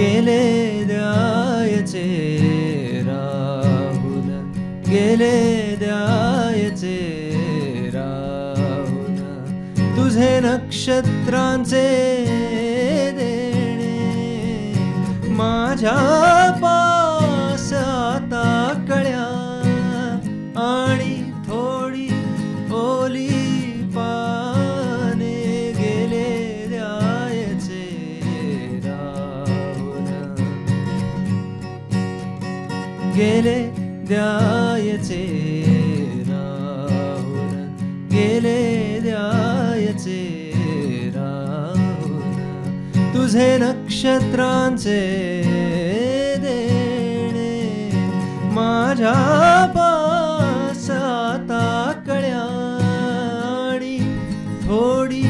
गेले द्यायचे राहून, गेले द्यायचे राहून, तुझे नक्षत्रांचे देणे माझ्या पास आता कळ्या आणि थोडी ओली पाने गेले द्यायचे राहून, गेले द्यायचे राहून, गेले द्यायचे राहून, तुझे नक्षत्रांचे देणे माझ्या पास आता कळ्या आणि थोडी